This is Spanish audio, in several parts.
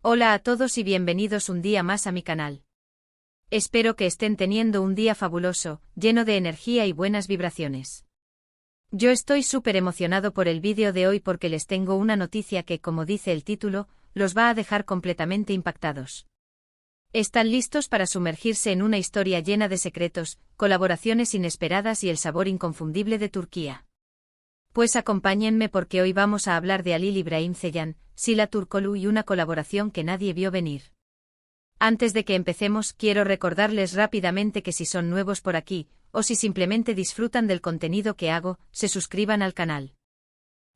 Hola a todos y bienvenidos un día más a mi canal. Espero que estén teniendo un día fabuloso, lleno de energía y buenas vibraciones. Yo estoy súper emocionado por el vídeo de hoy porque les tengo una noticia que, como dice el título, los va a dejar completamente impactados. ¿Están listos para sumergirse en una historia llena de secretos, colaboraciones inesperadas y el sabor inconfundible de Turquía? Pues acompáñenme porque hoy vamos a hablar de Halil İbrahim Ceylan, Sila Turkoglu y una colaboración que nadie vio venir. Antes de que empecemos, quiero recordarles rápidamente que si son nuevos por aquí, o si simplemente disfrutan del contenido que hago, se suscriban al canal.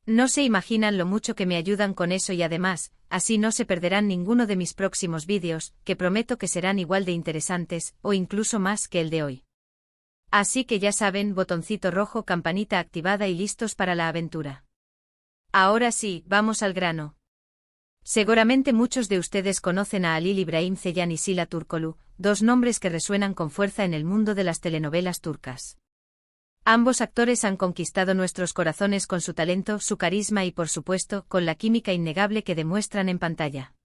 No se imaginan lo mucho que me ayudan con eso y además, así no se perderán ninguno de mis próximos vídeos, que prometo que serán igual de interesantes, o incluso más que el de hoy. Así que ya saben, botoncito rojo, campanita activada y listos para la aventura. Ahora sí, vamos al grano. Seguramente muchos de ustedes conocen a Halil İbrahim Ceylan y Sila Turkoglu, dos nombres que resuenan con fuerza en el mundo de las telenovelas turcas. Ambos actores han conquistado nuestros corazones con su talento, su carisma y por supuesto, con la química innegable que demuestran en pantalla.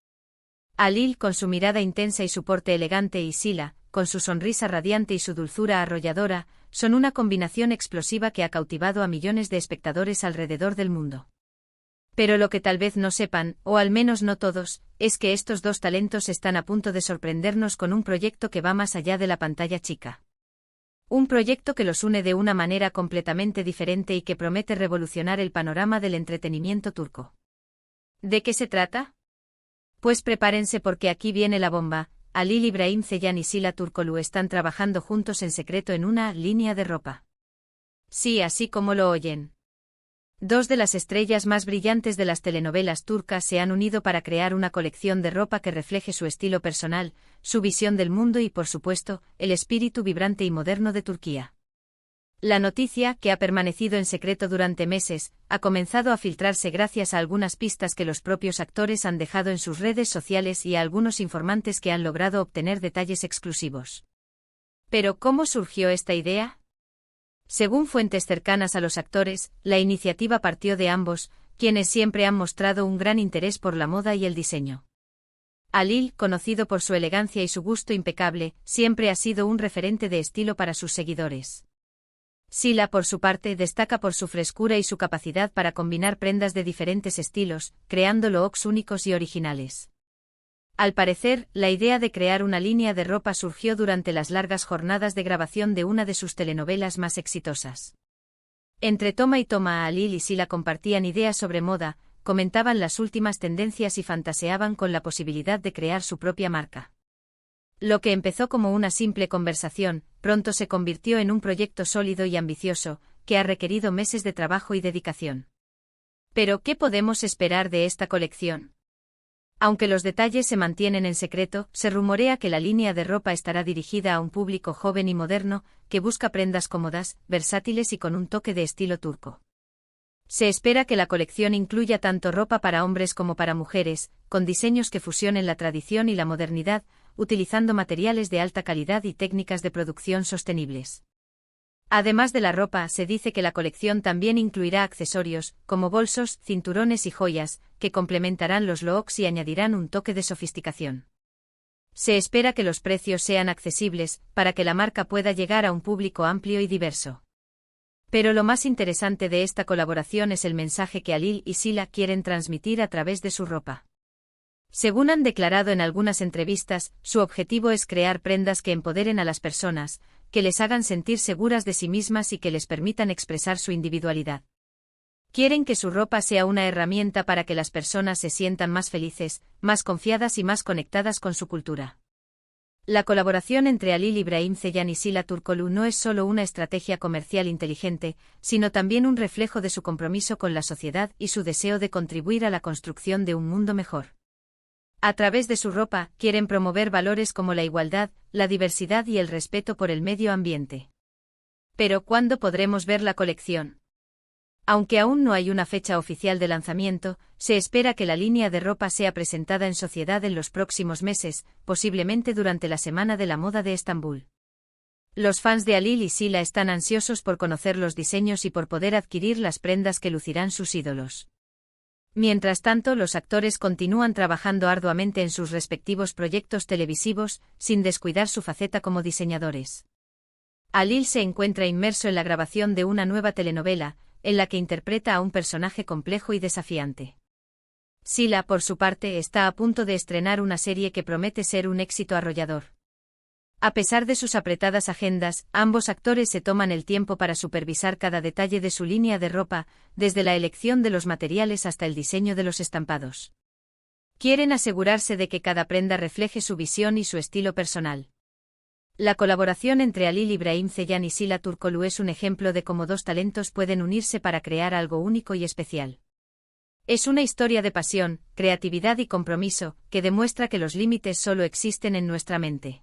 Halil con su mirada intensa y su porte elegante y Sila, con su sonrisa radiante y su dulzura arrolladora, son una combinación explosiva que ha cautivado a millones de espectadores alrededor del mundo. Pero lo que tal vez no sepan, o al menos no todos, es que estos dos talentos están a punto de sorprendernos con un proyecto que va más allá de la pantalla chica. Un proyecto que los une de una manera completamente diferente y que promete revolucionar el panorama del entretenimiento turco. ¿De qué se trata? Pues prepárense porque aquí viene la bomba. Halil İbrahim Ceylan y Sila Turkoglu están trabajando juntos en secreto en una línea de ropa. Sí, así como lo oyen. Dos de las estrellas más brillantes de las telenovelas turcas se han unido para crear una colección de ropa que refleje su estilo personal, su visión del mundo y, por supuesto, el espíritu vibrante y moderno de Turquía. La noticia, que ha permanecido en secreto durante meses, ha comenzado a filtrarse gracias a algunas pistas que los propios actores han dejado en sus redes sociales y a algunos informantes que han logrado obtener detalles exclusivos. ¿Pero cómo surgió esta idea? Según fuentes cercanas a los actores, la iniciativa partió de ambos, quienes siempre han mostrado un gran interés por la moda y el diseño. Halil, conocido por su elegancia y su gusto impecable, siempre ha sido un referente de estilo para sus seguidores. Sila, por su parte, destaca por su frescura y su capacidad para combinar prendas de diferentes estilos, creando looks únicos y originales. Al parecer, la idea de crear una línea de ropa surgió durante las largas jornadas de grabación de una de sus telenovelas más exitosas. Entre toma y toma, Halil y Sila compartían ideas sobre moda, comentaban las últimas tendencias y fantaseaban con la posibilidad de crear su propia marca. Lo que empezó como una simple conversación, pronto se convirtió en un proyecto sólido y ambicioso, que ha requerido meses de trabajo y dedicación. Pero, ¿qué podemos esperar de esta colección? Aunque los detalles se mantienen en secreto, se rumorea que la línea de ropa estará dirigida a un público joven y moderno, que busca prendas cómodas, versátiles y con un toque de estilo turco. Se espera que la colección incluya tanto ropa para hombres como para mujeres, con diseños que fusionen la tradición y la modernidad, utilizando materiales de alta calidad y técnicas de producción sostenibles. Además de la ropa, se dice que la colección también incluirá accesorios, como bolsos, cinturones y joyas, que complementarán los looks y añadirán un toque de sofisticación. Se espera que los precios sean accesibles, para que la marca pueda llegar a un público amplio y diverso. Pero lo más interesante de esta colaboración es el mensaje que Halil y Sila quieren transmitir a través de su ropa. Según han declarado en algunas entrevistas, su objetivo es crear prendas que empoderen a las personas, que les hagan sentir seguras de sí mismas y que les permitan expresar su individualidad. Quieren que su ropa sea una herramienta para que las personas se sientan más felices, más confiadas y más conectadas con su cultura. La colaboración entre Halil İbrahim Ceylan y Sila Turkoglu no es solo una estrategia comercial inteligente, sino también un reflejo de su compromiso con la sociedad y su deseo de contribuir a la construcción de un mundo mejor. A través de su ropa, quieren promover valores como la igualdad, la diversidad y el respeto por el medio ambiente. Pero ¿cuándo podremos ver la colección? Aunque aún no hay una fecha oficial de lanzamiento, se espera que la línea de ropa sea presentada en sociedad en los próximos meses, posiblemente durante la Semana de la Moda de Estambul. Los fans de Halil y Sila están ansiosos por conocer los diseños y por poder adquirir las prendas que lucirán sus ídolos. Mientras tanto, los actores continúan trabajando arduamente en sus respectivos proyectos televisivos, sin descuidar su faceta como diseñadores. Alil se encuentra inmerso en la grabación de una nueva telenovela, en la que interpreta a un personaje complejo y desafiante. Sila, por su parte, está a punto de estrenar una serie que promete ser un éxito arrollador. A pesar de sus apretadas agendas, ambos actores se toman el tiempo para supervisar cada detalle de su línea de ropa, desde la elección de los materiales hasta el diseño de los estampados. Quieren asegurarse de que cada prenda refleje su visión y su estilo personal. La colaboración entre Alil Ibrahim Ceylan y Sila Turkoglu es un ejemplo de cómo dos talentos pueden unirse para crear algo único y especial. Es una historia de pasión, creatividad y compromiso, que demuestra que los límites solo existen en nuestra mente.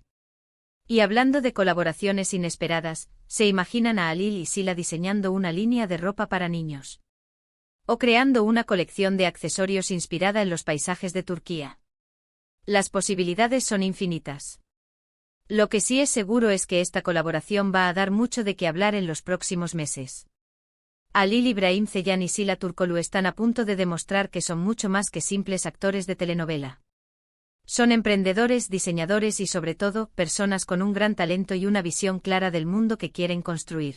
Y hablando de colaboraciones inesperadas, ¿se imaginan a Alil y Sila diseñando una línea de ropa para niños? ¿O creando una colección de accesorios inspirada en los paisajes de Turquía? Las posibilidades son infinitas. Lo que sí es seguro es que esta colaboración va a dar mucho de qué hablar en los próximos meses. Alil Ibrahim Ceylan y Sila Turkoglu están a punto de demostrar que son mucho más que simples actores de telenovela. Son emprendedores, diseñadores y sobre todo, personas con un gran talento y una visión clara del mundo que quieren construir.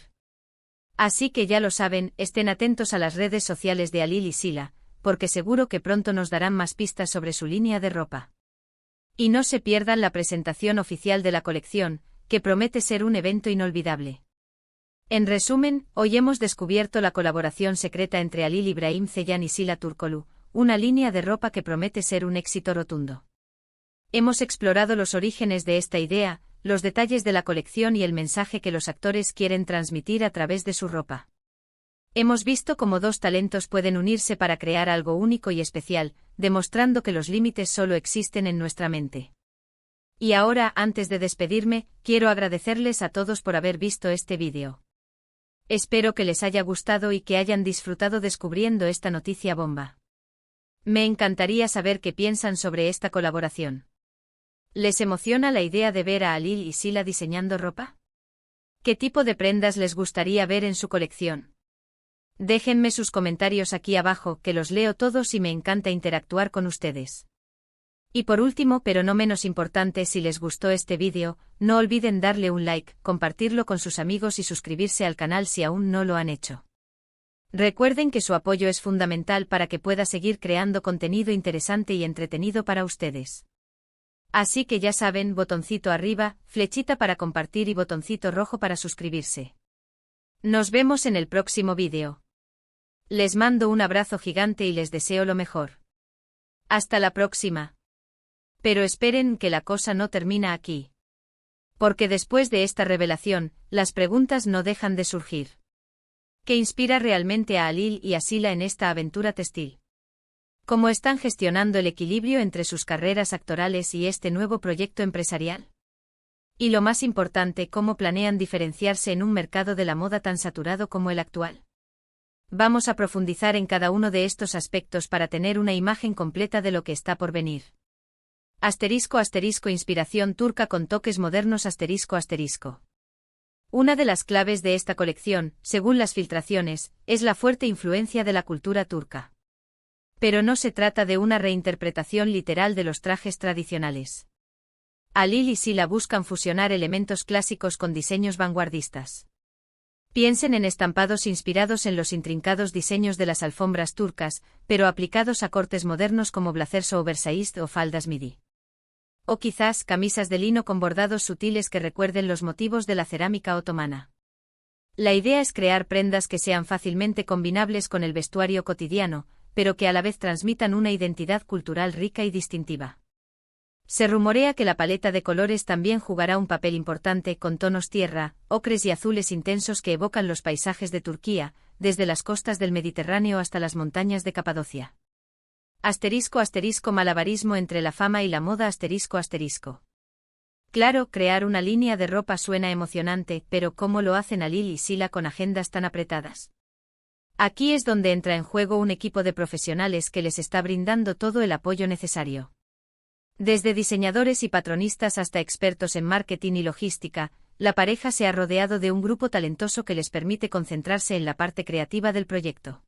Así que ya lo saben, estén atentos a las redes sociales de Alil y Sila, porque seguro que pronto nos darán más pistas sobre su línea de ropa. Y no se pierdan la presentación oficial de la colección, que promete ser un evento inolvidable. En resumen, hoy hemos descubierto la colaboración secreta entre Alil Ibrahim Ceylan y Sila Turkoglu, una línea de ropa que promete ser un éxito rotundo. Hemos explorado los orígenes de esta idea, los detalles de la colección y el mensaje que los actores quieren transmitir a través de su ropa. Hemos visto cómo dos talentos pueden unirse para crear algo único y especial, demostrando que los límites solo existen en nuestra mente. Y ahora, antes de despedirme, quiero agradecerles a todos por haber visto este vídeo. Espero que les haya gustado y que hayan disfrutado descubriendo esta noticia bomba. Me encantaría saber qué piensan sobre esta colaboración. ¿Les emociona la idea de ver a Alil y Sila diseñando ropa? ¿Qué tipo de prendas les gustaría ver en su colección? Déjenme sus comentarios aquí abajo, que los leo todos y me encanta interactuar con ustedes. Y por último, pero no menos importante, si les gustó este vídeo, no olviden darle un like, compartirlo con sus amigos y suscribirse al canal si aún no lo han hecho. Recuerden que su apoyo es fundamental para que pueda seguir creando contenido interesante y entretenido para ustedes. Así que ya saben, botoncito arriba, flechita para compartir y botoncito rojo para suscribirse. Nos vemos en el próximo vídeo. Les mando un abrazo gigante y les deseo lo mejor. Hasta la próxima. Pero esperen, que la cosa no termina aquí. Porque después de esta revelación, las preguntas no dejan de surgir. ¿Qué inspira realmente a Alil y a Sila en esta aventura textil? ¿Cómo están gestionando el equilibrio entre sus carreras actorales y este nuevo proyecto empresarial? Y lo más importante, ¿cómo planean diferenciarse en un mercado de la moda tan saturado como el actual? Vamos a profundizar en cada uno de estos aspectos para tener una imagen completa de lo que está por venir. *** Inspiración turca con toques modernos ***. Una de las claves de esta colección, según las filtraciones, es la fuerte influencia de la cultura turca. Pero no se trata de una reinterpretación literal de los trajes tradicionales. Alil y Sila buscan fusionar elementos clásicos con diseños vanguardistas. Piensen en estampados inspirados en los intrincados diseños de las alfombras turcas, pero aplicados a cortes modernos como blazers oversized o faldas midi. O quizás camisas de lino con bordados sutiles que recuerden los motivos de la cerámica otomana. La idea es crear prendas que sean fácilmente combinables con el vestuario cotidiano, pero que a la vez transmitan una identidad cultural rica y distintiva. Se rumorea que la paleta de colores también jugará un papel importante, con tonos tierra, ocres y azules intensos que evocan los paisajes de Turquía, desde las costas del Mediterráneo hasta las montañas de Capadocia. *** Malabarismo entre la fama y la moda ***. Claro, crear una línea de ropa suena emocionante, pero ¿cómo lo hacen Alil y Sila con agendas tan apretadas? Aquí es donde entra en juego un equipo de profesionales que les está brindando todo el apoyo necesario. Desde diseñadores y patronistas hasta expertos en marketing y logística, la pareja se ha rodeado de un grupo talentoso que les permite concentrarse en la parte creativa del proyecto.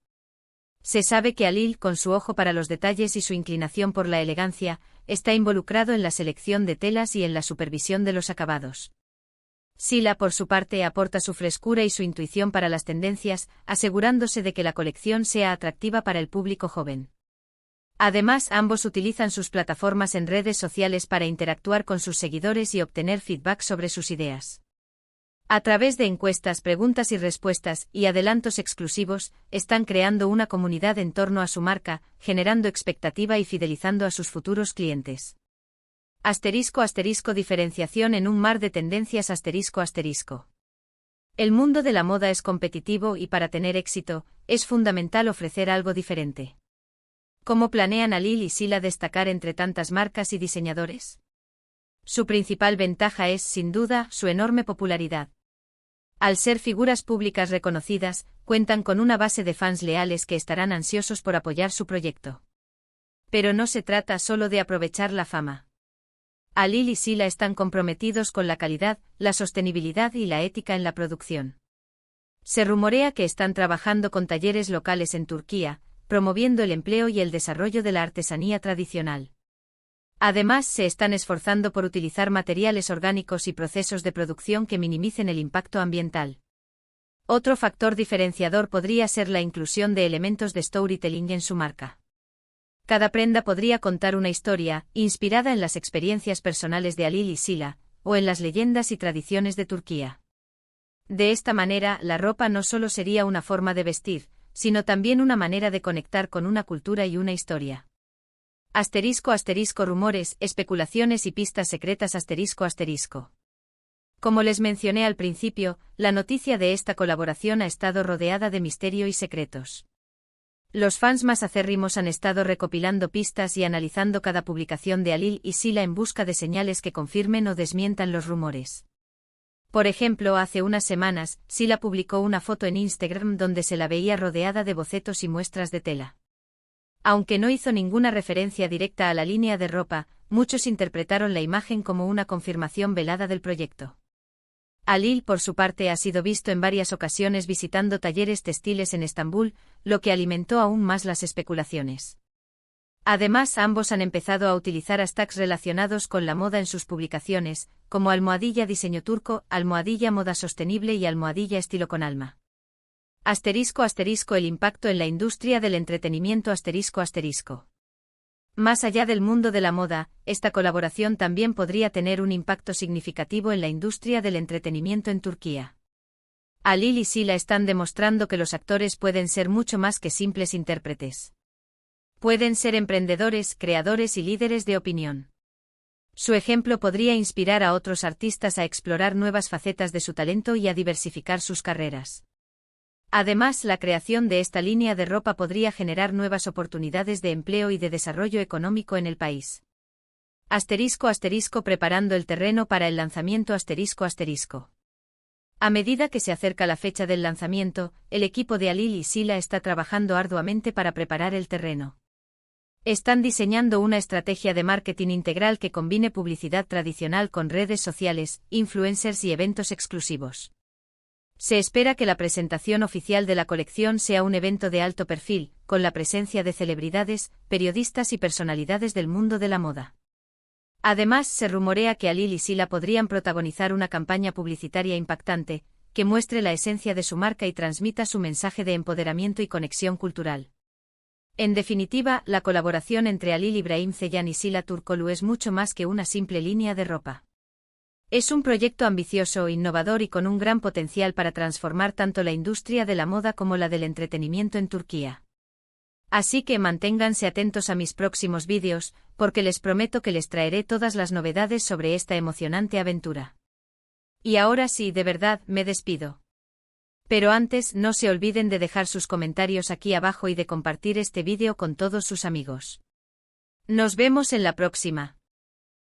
Se sabe que Alil, con su ojo para los detalles y su inclinación por la elegancia, está involucrado en la selección de telas y en la supervisión de los acabados. Sila, por su parte, aporta su frescura y su intuición para las tendencias, asegurándose de que la colección sea atractiva para el público joven. Además, ambos utilizan sus plataformas en redes sociales para interactuar con sus seguidores y obtener feedback sobre sus ideas. A través de encuestas, preguntas y respuestas, y adelantos exclusivos, están creando una comunidad en torno a su marca, generando expectativa y fidelizando a sus futuros clientes. *** Diferenciación en un mar de tendencias ***. El mundo de la moda es competitivo y para tener éxito, es fundamental ofrecer algo diferente. ¿Cómo planean Alil y Sila destacar entre tantas marcas y diseñadores? Su principal ventaja es, sin duda, su enorme popularidad. Al ser figuras públicas reconocidas, cuentan con una base de fans leales que estarán ansiosos por apoyar su proyecto. Pero no se trata solo de aprovechar la fama. Alil y Sila están comprometidos con la calidad, la sostenibilidad y la ética en la producción. Se rumorea que están trabajando con talleres locales en Turquía, promoviendo el empleo y el desarrollo de la artesanía tradicional. Además, se están esforzando por utilizar materiales orgánicos y procesos de producción que minimicen el impacto ambiental. Otro factor diferenciador podría ser la inclusión de elementos de storytelling en su marca. Cada prenda podría contar una historia, inspirada en las experiencias personales de Alil y Sila, o en las leyendas y tradiciones de Turquía. De esta manera, la ropa no solo sería una forma de vestir, sino también una manera de conectar con una cultura y una historia. *** Rumores, especulaciones y pistas secretas ***. Como les mencioné al principio, la noticia de esta colaboración ha estado rodeada de misterio y secretos. Los fans más acérrimos han estado recopilando pistas y analizando cada publicación de Alil y Sila en busca de señales que confirmen o desmientan los rumores. Por ejemplo, hace unas semanas, Sila publicó una foto en Instagram donde se la veía rodeada de bocetos y muestras de tela. Aunque no hizo ninguna referencia directa a la línea de ropa, muchos interpretaron la imagen como una confirmación velada del proyecto. Alil, por su parte, ha sido visto en varias ocasiones visitando talleres textiles en Estambul, lo que alimentó aún más las especulaciones. Además, ambos han empezado a utilizar hashtags relacionados con la moda en sus publicaciones, como almohadilla diseño turco, almohadilla moda sostenible y almohadilla estilo con alma. *** El impacto en la industria del entretenimiento ***. Más allá del mundo de la moda, esta colaboración también podría tener un impacto significativo en la industria del entretenimiento en Turquía. Alil y Sila están demostrando que los actores pueden ser mucho más que simples intérpretes. Pueden ser emprendedores, creadores y líderes de opinión. Su ejemplo podría inspirar a otros artistas a explorar nuevas facetas de su talento y a diversificar sus carreras. Además, la creación de esta línea de ropa podría generar nuevas oportunidades de empleo y de desarrollo económico en el país. *** Preparando el terreno para el lanzamiento ***. A medida que se acerca la fecha del lanzamiento, el equipo de Alil y Sila está trabajando arduamente para preparar el terreno. Están diseñando una estrategia de marketing integral que combine publicidad tradicional con redes sociales, influencers y eventos exclusivos. Se espera que la presentación oficial de la colección sea un evento de alto perfil, con la presencia de celebridades, periodistas y personalidades del mundo de la moda. Además, se rumorea que Alil y Sila podrían protagonizar una campaña publicitaria impactante, que muestre la esencia de su marca y transmita su mensaje de empoderamiento y conexión cultural. En definitiva, la colaboración entre Alil Ibrahim Ceylan y Sila Turkoglu es mucho más que una simple línea de ropa. Es un proyecto ambicioso, innovador y con un gran potencial para transformar tanto la industria de la moda como la del entretenimiento en Turquía. Así que manténganse atentos a mis próximos vídeos, porque les prometo que les traeré todas las novedades sobre esta emocionante aventura. Y ahora sí, de verdad, me despido. Pero antes, no se olviden de dejar sus comentarios aquí abajo y de compartir este vídeo con todos sus amigos. Nos vemos en la próxima.